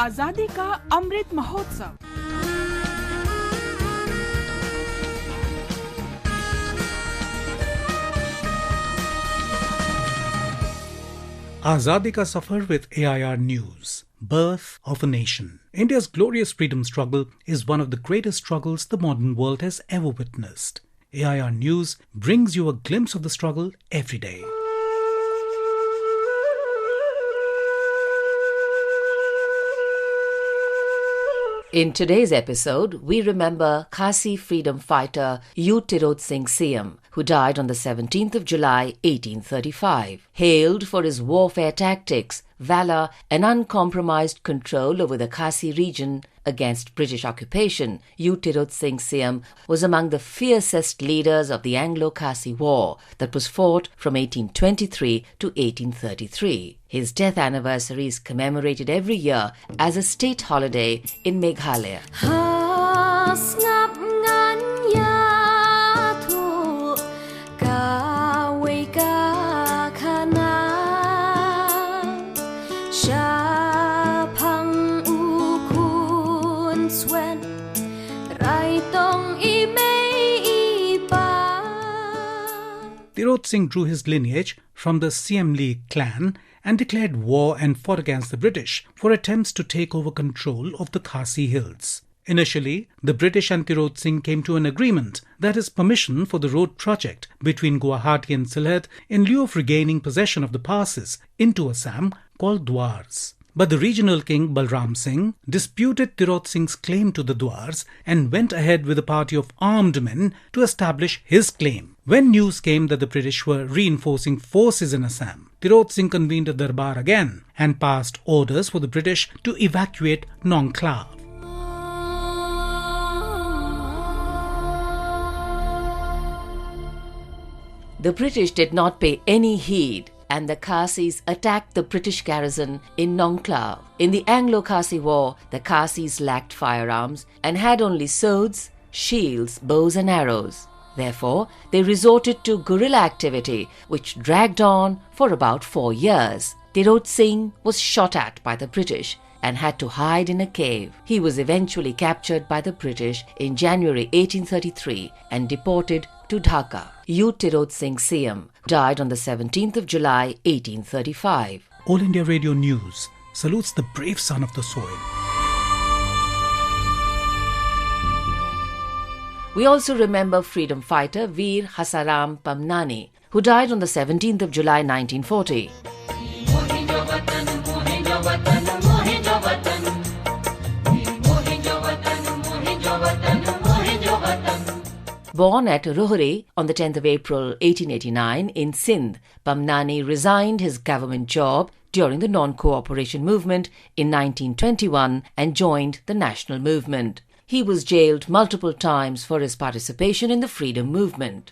आजादी का Amrit Mahotsav. Azadi ka Safar with AIR News. Birth of a Nation. India's glorious freedom struggle is one of the greatest struggles the modern world has ever witnessed. AIR News brings you a glimpse of the struggle every day. In today's episode, we remember Khasi freedom fighter U Tirot Sing Syiem, who died on the 17th of July, 1835. Hailed for his warfare tactics, valour and uncompromised control over the Khasi region against British occupation, U Tirot Sing Syiem was among the fiercest leaders of the Anglo-Khasi War that was fought from 1823 to 1833. His death anniversary is commemorated every year as a state holiday in Meghalaya. Tirot Sing drew his lineage from the Syiemlieh clan and declared war and fought against the British for attempts to take over control of the Khasi Hills. Initially, the British and Tirot Sing came to an agreement, that is permission for the road project between Guwahati and Sylhet in lieu of regaining possession of the passes into Assam called duars. But the regional king Balaram Singh disputed Tirot Singh's claim to the duars and went ahead with a party of armed men to establish his claim. When news came that the British were reinforcing forces in Assam, Tirot Singh convened a durbar again and passed orders for the British to evacuate Nongkhlaw. The British did not pay any heed, and the Khasis attacked the British garrison in Nongkhlaw. In the Anglo-Khasi War, the Khasis lacked firearms and had only swords, shields, bows and arrows. Therefore, they resorted to guerrilla activity, which dragged on for about 4 years. Tirot Singh was shot at by the British and had to hide in a cave. He was eventually captured by the British in January 1833 and deported to Dhaka. U Tirot Sing Syiem died on the 17th of July, 1835. All India Radio News salutes the brave son of the soil. We also remember freedom fighter Veer Hasaram Pamnani, who died on the 17th of July, 1940. Born at Rohre on the 10th of April 1889 in Sindh, Pamnani resigned his government job during the non-cooperation movement in 1921 and joined the national movement. He was jailed multiple times for his participation in the freedom movement.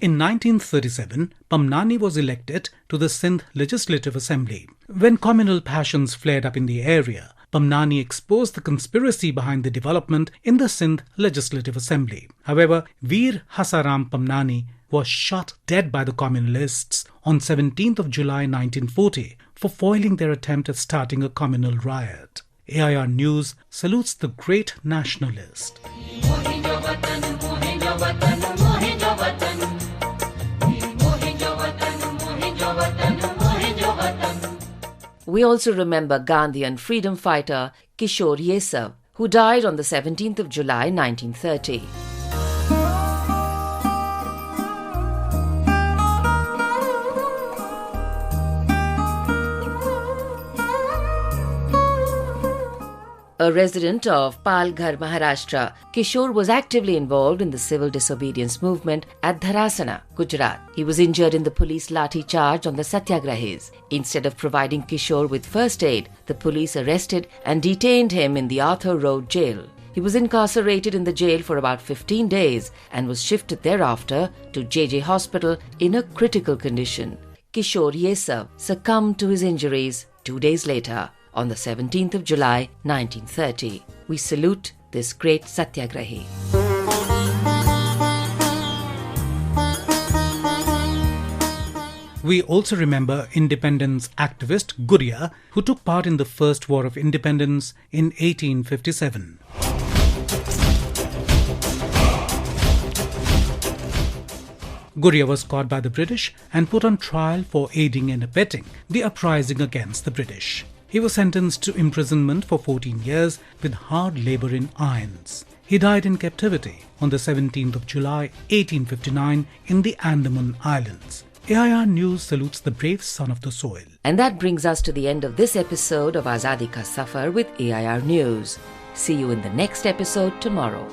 In 1937, Pamnani was elected to the Sindh Legislative Assembly. When communal passions flared up in the area, Pamnani exposed the conspiracy behind the development in the Sindh Legislative Assembly. However, Veer Hasaram Pamnani was shot dead by the communalists on 17th of July 1940 for foiling their attempt at starting a communal riot. AIR News salutes the great nationalist. We also remember Gandhian freedom fighter Kishore Yesav, who died on the 17th of July 1930. A resident of Palghar, Maharashtra, Kishore was actively involved in the civil disobedience movement at Dharasana, Gujarat. He was injured in the police lathi charge on the Satyagrahis. Instead of providing Kishore with first aid, the police arrested and detained him in the Arthur Road jail. He was incarcerated in the jail for about 15 days and was shifted thereafter to JJ Hospital in a critical condition. Kishore Yesav succumbed to his injuries 2 days later, on the 17th of July, 1930. We salute this great Satyagrahi. We also remember independence activist Guria, who took part in the First War of Independence in 1857. Guria was caught by the British and put on trial for aiding and abetting the uprising against the British. He was sentenced to imprisonment for 14 years with hard labour in irons. He died in captivity on the 17th of July 1859 in the Andaman Islands. AIR News salutes the brave son of the soil. And that brings us to the end of this episode of Azadi Ka Safar with AIR News. See you in the next episode tomorrow.